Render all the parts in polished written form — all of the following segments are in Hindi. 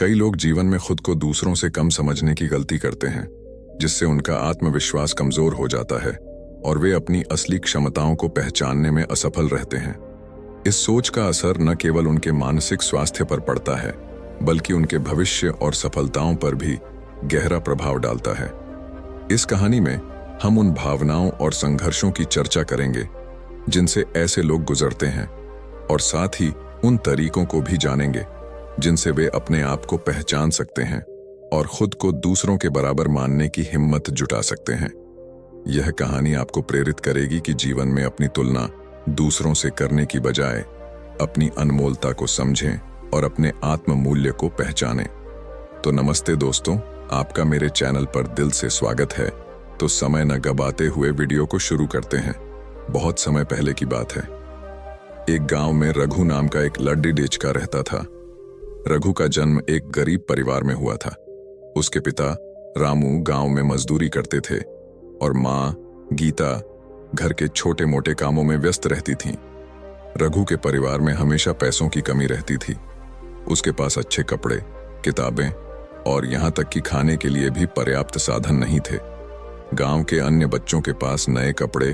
कई लोग जीवन में खुद को दूसरों से कम समझने की गलती करते हैं, जिससे उनका आत्मविश्वास कमजोर हो जाता है और वे अपनी असली क्षमताओं को पहचानने में असफल रहते हैं। इस सोच का असर न केवल उनके मानसिक स्वास्थ्य पर पड़ता है, बल्कि उनके भविष्य और सफलताओं पर भी गहरा प्रभाव डालता है। इस कहानी में हम उन भावनाओं और संघर्षों की चर्चा करेंगे जिनसे ऐसे लोग गुजरते हैं, और साथ ही उन तरीकों को भी जानेंगे जिनसे वे अपने आप को पहचान सकते हैं और खुद को दूसरों के बराबर मानने की हिम्मत जुटा सकते हैं। यह कहानी आपको प्रेरित करेगी कि जीवन में अपनी तुलना दूसरों से करने की बजाय अपनी अनमोलता को समझें और अपने आत्म मूल्य को पहचानें। तो नमस्ते दोस्तों, आपका मेरे चैनल पर दिल से स्वागत है। तो समय न गवाते हुए वीडियो को शुरू करते हैं। बहुत समय पहले की बात है। एक गांव में रघु नाम का एक लड्डी डेचका रहता था। रघु का जन्म एक गरीब परिवार में हुआ था। उसके पिता रामू गांव में मजदूरी करते थे और माँ गीता घर के छोटे मोटे कामों में व्यस्त रहती थीं। रघु के परिवार में हमेशा पैसों की कमी रहती थी। उसके पास अच्छे कपड़े, किताबें और यहाँ तक कि खाने के लिए भी पर्याप्त साधन नहीं थे। गांव के अन्य बच्चों के पास नए कपड़े,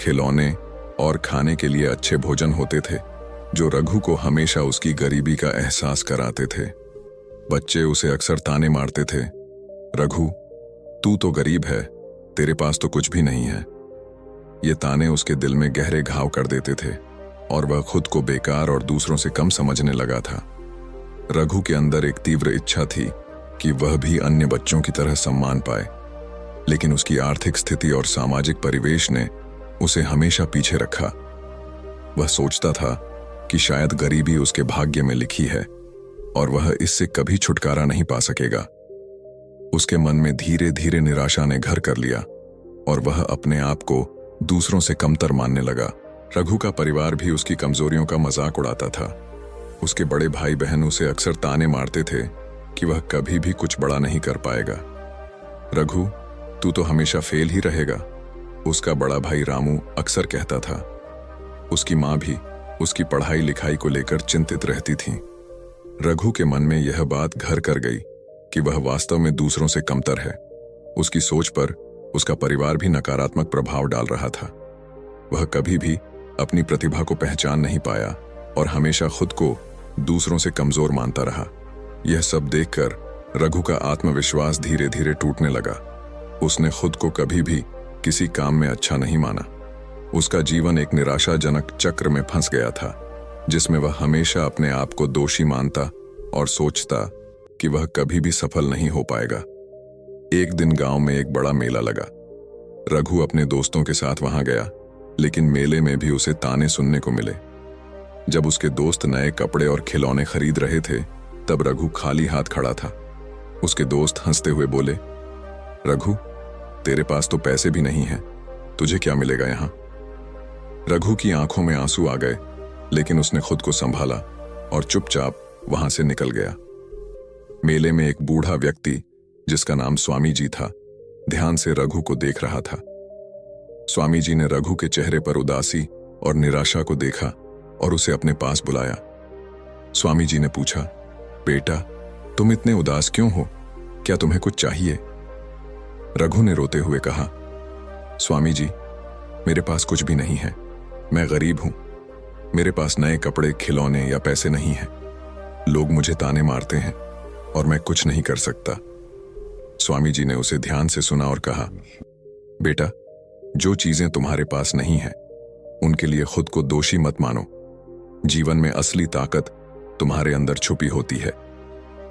खिलौने और खाने के लिए अच्छे भोजन होते थे, जो रघु को हमेशा उसकी गरीबी का एहसास कराते थे। बच्चे उसे अक्सर ताने मारते थे, रघु तू तो गरीब है, तेरे पास तो कुछ भी नहीं है। ये ताने उसके दिल में गहरे घाव कर देते थे और वह खुद को बेकार और दूसरों से कम समझने लगा था। रघु के अंदर एक तीव्र इच्छा थी कि वह भी अन्य बच्चों की तरह सम्मान पाए, लेकिन उसकी आर्थिक स्थिति और सामाजिक परिवेश ने उसे हमेशा पीछे रखा। वह सोचता था कि शायद गरीबी उसके भाग्य में लिखी है और वह इससे कभी छुटकारा नहीं पा सकेगा। उसके मन में धीरे धीरे निराशा ने घर कर लिया और वह अपने आप को दूसरों से कमतर मानने लगा। रघु का परिवार भी उसकी कमजोरियों का मजाक उड़ाता था। उसके बड़े भाई बहन उसे अक्सर ताने मारते थे कि वह कभी भी कुछ बड़ा नहीं कर पाएगा। रघु तू तो हमेशा फेल ही रहेगा, उसका बड़ा भाई रामू अक्सर कहता था। उसकी माँ भी उसकी पढ़ाई लिखाई को लेकर चिंतित रहती थी। रघु के मन में यह बात घर कर गई कि वह वास्तव में दूसरों से कमतर है। उसकी सोच पर उसका परिवार भी नकारात्मक प्रभाव डाल रहा था। वह कभी भी अपनी प्रतिभा को पहचान नहीं पाया और हमेशा खुद को दूसरों से कमजोर मानता रहा। यह सब देखकर रघु का आत्मविश्वास धीरे धीरे टूटने लगा। उसने खुद को कभी भी किसी काम में अच्छा नहीं माना। उसका जीवन एक निराशाजनक चक्र में फंस गया था, जिसमें वह हमेशा अपने आप को दोषी मानता और सोचता कि वह कभी भी सफल नहीं हो पाएगा। एक दिन गांव में एक बड़ा मेला लगा। रघु अपने दोस्तों के साथ वहां गया, लेकिन मेले में भी उसे ताने सुनने को मिले। जब उसके दोस्त नए कपड़े और खिलौने खरीद रहे थे, तब रघु खाली हाथ खड़ा था। उसके दोस्त हंसते हुए बोले, रघु तेरे पास तो पैसे भी नहीं हैं, तुझे क्या मिलेगा यहाँ। रघु की आंखों में आंसू आ गए, लेकिन उसने खुद को संभाला और चुपचाप वहां से निकल गया। मेले में एक बूढ़ा व्यक्ति, जिसका नाम स्वामी जी था, ध्यान से रघु को देख रहा था। स्वामी जी ने रघु के चेहरे पर उदासी और निराशा को देखा और उसे अपने पास बुलाया। स्वामी जी ने पूछा, बेटा तुम इतने उदास क्यों हो, क्या तुम्हें कुछ चाहिए। रघु ने रोते हुए कहा, स्वामी जी मेरे पास कुछ भी नहीं है, मैं गरीब हूं, मेरे पास नए कपड़े, खिलौने या पैसे नहीं हैं। लोग मुझे ताने मारते हैं और मैं कुछ नहीं कर सकता। स्वामी जी ने उसे ध्यान से सुना और कहा, बेटा जो चीजें तुम्हारे पास नहीं है, उनके लिए खुद को दोषी मत मानो। जीवन में असली ताकत तुम्हारे अंदर छुपी होती है।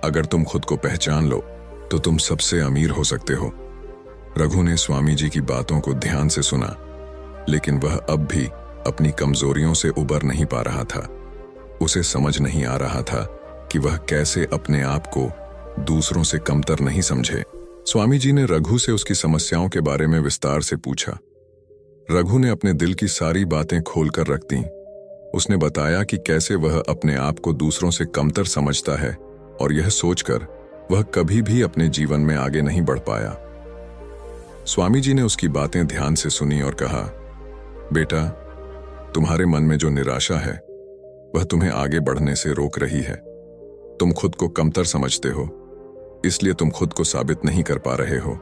अगर तुम खुद को पहचान लो तो तुम सबसे अमीर हो सकते हो। रघु ने स्वामी जी की बातों को ध्यान से सुना, लेकिन वह अब भी अपनी कमजोरियों से उबर नहीं पा रहा था। उसे समझ नहीं आ रहा था कि वह कैसे अपने आप को दूसरों से कमतर नहीं समझे। स्वामी जी ने रघु से उसकी समस्याओं के बारे में विस्तार से पूछा। रघु ने अपने दिल की सारी बातें खोलकर रख दी। उसने बताया कि कैसे वह अपने आप को दूसरों से कमतर समझता है और यह सोचकर वह कभी भी अपने जीवन में आगे नहीं बढ़ पाया। स्वामी जी ने उसकी बातें ध्यान से सुनी और कहा, बेटा तुम्हारे मन में जो निराशा है वह तुम्हें आगे बढ़ने से रोक रही है। तुम खुद को कमतर समझते हो, इसलिए तुम खुद को साबित नहीं कर पा रहे हो।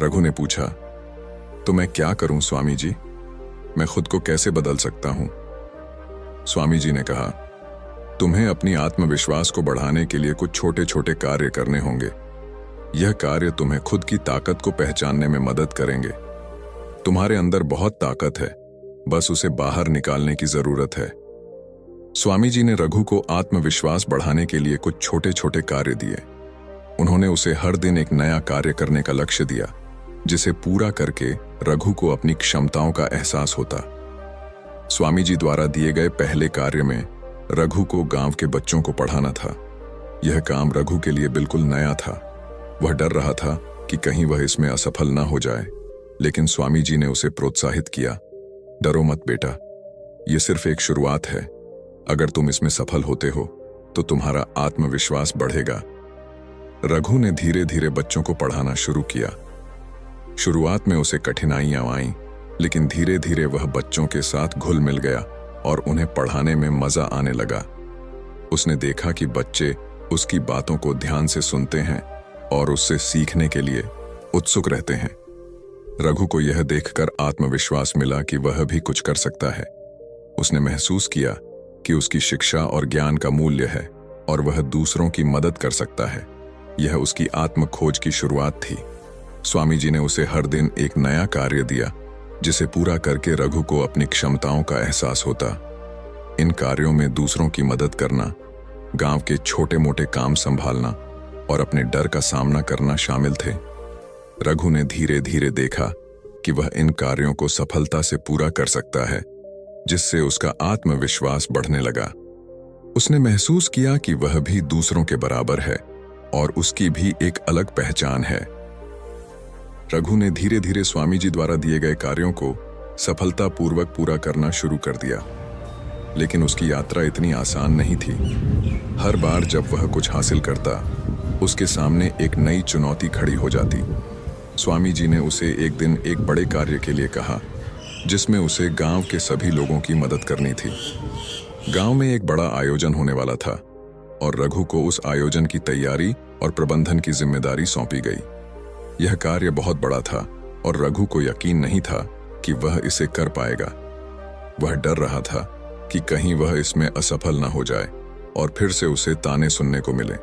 रघु ने पूछा, तो मैं क्या करूं स्वामी जी? मैं खुद को कैसे बदल सकता हूं? स्वामी जी ने कहा, तुम्हें अपनी आत्मविश्वास को बढ़ाने के लिए कुछ छोटे छोटे कार्य करने होंगे। यह कार्य तुम्हें खुद की ताकत को पहचानने में मदद करेंगे। तुम्हारे अंदर बहुत ताकत है, बस उसे बाहर निकालने की जरूरत है। स्वामी जी ने रघु को आत्मविश्वास बढ़ाने के लिए कुछ छोटे छोटे कार्य दिए। उन्होंने उसे हर दिन एक नया कार्य करने का लक्ष्य दिया, जिसे पूरा करके रघु को अपनी क्षमताओं का एहसास होता। स्वामी जी द्वारा दिए गए पहले कार्य में रघु को गांव के बच्चों को पढ़ाना था। यह काम रघु के लिए बिल्कुल नया था। वह डर रहा था कि कहीं वह इसमें असफल न हो जाए, लेकिन स्वामी जी ने उसे प्रोत्साहित किया। डरो मत बेटा, यह सिर्फ एक शुरुआत है। अगर तुम इसमें सफल होते हो तो तुम्हारा आत्मविश्वास बढ़ेगा। रघु ने धीरे धीरे बच्चों को पढ़ाना शुरू किया। शुरुआत में उसे कठिनाइयां आईं, लेकिन धीरे धीरे वह बच्चों के साथ घुल मिल गया और उन्हें पढ़ाने में मजा आने लगा। उसने देखा कि बच्चे उसकी बातों को ध्यान से सुनते हैं और उससे सीखने के लिए उत्सुक रहते हैं। रघु को यह देखकर आत्मविश्वास मिला कि वह भी कुछ कर सकता है। उसने महसूस किया कि उसकी शिक्षा और ज्ञान का मूल्य है और वह दूसरों की मदद कर सकता है। यह उसकी आत्म खोज की शुरुआत थी। स्वामी जी ने उसे हर दिन एक नया कार्य दिया, जिसे पूरा करके रघु को अपनी क्षमताओं का एहसास होता। इन कार्यों में दूसरों की मदद करना, गांव के छोटे मोटे काम संभालना और अपने डर का सामना करना शामिल थे। रघु ने धीरे धीरे देखा कि वह इन कार्यों को सफलता से पूरा कर सकता है, जिससे उसका आत्मविश्वास बढ़ने लगा। उसने महसूस किया कि वह भी दूसरों के बराबर है और उसकी भी एक अलग पहचान है। रघु ने धीरे धीरे स्वामी जी द्वारा दिए गए कार्यों को सफलतापूर्वक पूरा करना शुरू कर दिया, लेकिन उसकी यात्रा इतनी आसान नहीं थी। हर बार जब वह कुछ हासिल करता, उसके सामने एक नई चुनौती खड़ी हो जाती। स्वामी जी ने उसे एक दिन एक बड़े कार्य के लिए कहा, जिसमें उसे गांव के सभी लोगों की मदद करनी थी। गांव में एक बड़ा आयोजन होने वाला था और रघु को उस आयोजन की तैयारी और प्रबंधन की जिम्मेदारी सौंपी गई। यह कार्य बहुत बड़ा था और रघु को यकीन नहीं था कि वह इसे कर पाएगा। वह डर रहा था कि कहीं वह इसमें असफल न हो जाए और फिर से उसे ताने सुनने को मिले।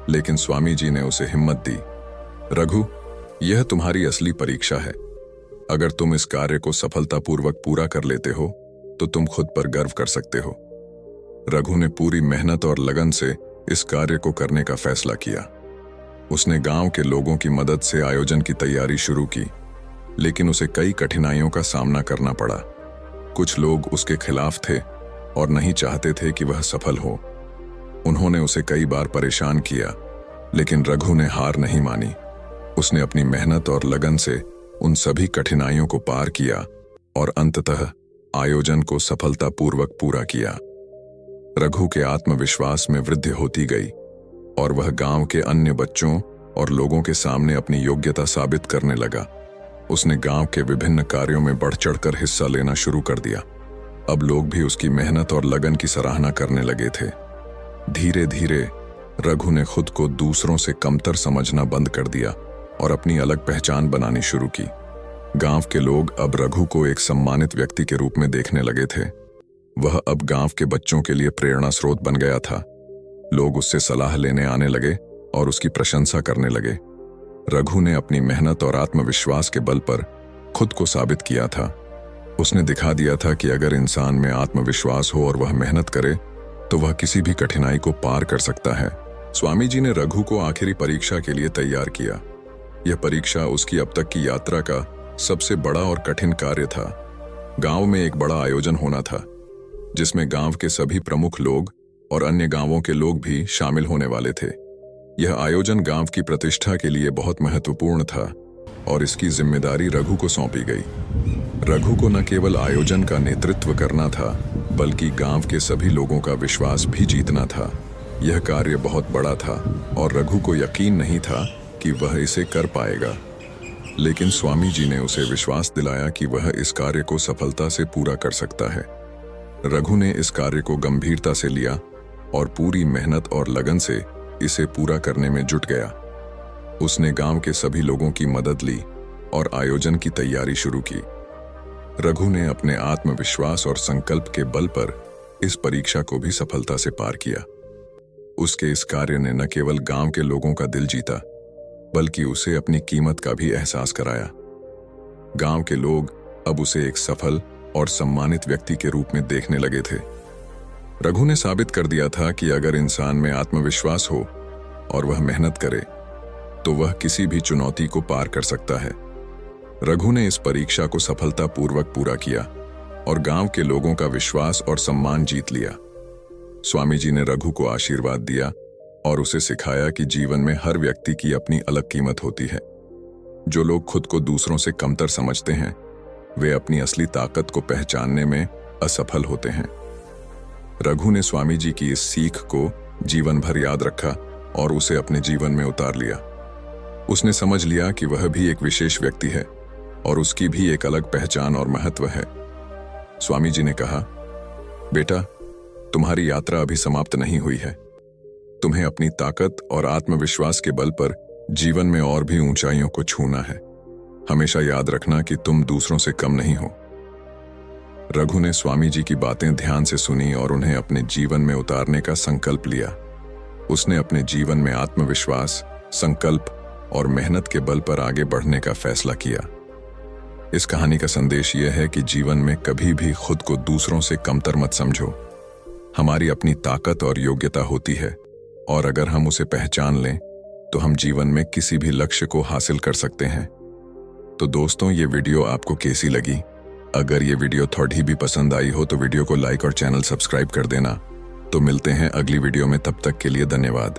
लेकिन स्वामी जी ने उसे हिम्मत दी। रघु, यह तुम्हारी असली परीक्षा है। अगर तुम इस कार्य को सफलतापूर्वक पूरा कर लेते हो तो तुम खुद पर गर्व कर सकते हो। रघु ने पूरी मेहनत और लगन से इस कार्य को करने का फैसला किया। उसने गांव के लोगों की मदद से आयोजन की तैयारी शुरू की, लेकिन उसे कई कठिनाइयों का सामना करना पड़ा। कुछ लोग उसके खिलाफ थे और नहीं चाहते थे कि वह सफल हो। उन्होंने उसे कई बार परेशान किया, लेकिन रघु ने हार नहीं मानी। उसने अपनी मेहनत और लगन से उन सभी कठिनाइयों को पार किया और अंततः आयोजन को सफलतापूर्वक पूरा किया। रघु के आत्मविश्वास में वृद्धि होती गई और वह गांव के अन्य बच्चों और लोगों के सामने अपनी योग्यता साबित करने लगा। उसने गांव के विभिन्न कार्यों में बढ़ चढ़कर हिस्सा लेना शुरू कर दिया। अब लोग भी उसकी मेहनत और लगन की सराहना करने लगे थे। धीरे धीरे रघु ने खुद को दूसरों से कमतर समझना बंद कर दिया और अपनी अलग पहचान बनानी शुरू की। गांव के लोग अब रघु को एक सम्मानित व्यक्ति के रूप में देखने लगे थे। वह अब गांव के बच्चों के लिए प्रेरणा स्रोत बन गया था। लोग उससे सलाह लेने आने लगे और उसकी प्रशंसा करने लगे। रघु ने अपनी मेहनत और आत्मविश्वास के बल पर खुद को साबित किया था। उसने दिखा दिया था कि अगर इंसान में आत्मविश्वास हो और वह मेहनत करे तो वह किसी भी कठिनाई को पार कर सकता है। स्वामी जी ने रघु को आखिरी परीक्षा के लिए तैयार किया। यह परीक्षा उसकी अब तक की यात्रा का सबसे बड़ा और कठिन कार्य था। गांव में एक बड़ा आयोजन होना था, जिसमें गांव के सभी प्रमुख लोग और अन्य गांवों के लोग भी शामिल होने वाले थे। यह आयोजन गांव की प्रतिष्ठा के लिए बहुत महत्वपूर्ण था और इसकी जिम्मेदारी रघु को सौंपी गई। रघु को न केवल आयोजन का नेतृत्व करना था, बल्कि गांव के सभी लोगों का विश्वास भी जीतना था। यह कार्य बहुत बड़ा था और रघु को यकीन नहीं था कि वह इसे कर पाएगा, लेकिन स्वामी जी ने उसे विश्वास दिलाया कि वह इस कार्य को सफलता से पूरा कर सकता है। रघु ने इस कार्य को गंभीरता से लिया और पूरी मेहनत और लगन से इसे पूरा करने में जुट गया। उसने गांव के सभी लोगों की मदद ली और आयोजन की तैयारी शुरू की। रघु ने अपने आत्मविश्वास और संकल्प के बल पर इस परीक्षा को भी सफलता से पार किया। उसके इस कार्य ने न केवल गांव के लोगों का दिल जीता, बल्कि उसे अपनी कीमत का भी एहसास कराया। गांव के लोग अब उसे एक सफल और सम्मानित व्यक्ति के रूप में देखने लगे थे। रघु ने साबित कर दिया था कि अगर इंसान में आत्मविश्वास हो और वह मेहनत करे, तो वह किसी भी चुनौती को पार कर सकता है। रघु ने इस परीक्षा को सफलतापूर्वक पूरा किया और गांव के लोगों का विश्वास और सम्मान जीत लिया। स्वामी जी ने रघु को आशीर्वाद दिया और उसे सिखाया कि जीवन में हर व्यक्ति की अपनी अलग कीमत होती है। जो लोग खुद को दूसरों से कमतर समझते हैं, वे अपनी असली ताकत को पहचानने में असफल होते हैं। रघु ने स्वामी जी की इस सीख को जीवन भर याद रखा और उसे अपने जीवन में उतार लिया। उसने समझ लिया कि वह भी एक विशेष व्यक्ति है और उसकी भी एक अलग पहचान और महत्व है। स्वामी जी ने कहा, बेटा, तुम्हारी यात्रा अभी समाप्त नहीं हुई है। तुम्हें अपनी ताकत और आत्मविश्वास के बल पर जीवन में और भी ऊंचाइयों को छूना है। हमेशा याद रखना कि तुम दूसरों से कम नहीं हो। रघु ने स्वामी जी की बातें ध्यान से सुनी और उन्हें अपने जीवन में उतारने का संकल्प लिया। उसने अपने जीवन में आत्मविश्वास, संकल्प और मेहनत के बल पर आगे बढ़ने का फैसला किया। इस कहानी का संदेश यह है कि जीवन में कभी भी खुद को दूसरों से कमतर मत समझो। हमारी अपनी ताकत और योग्यता होती है और अगर हम उसे पहचान लें तो हम जीवन में किसी भी लक्ष्य को हासिल कर सकते हैं। तो दोस्तों, ये वीडियो आपको कैसी लगी? अगर ये वीडियो थोड़ी भी पसंद आई हो तो वीडियो को लाइक और चैनल सब्सक्राइब कर देना। तो मिलते हैं अगली वीडियो में, तब तक के लिए धन्यवाद।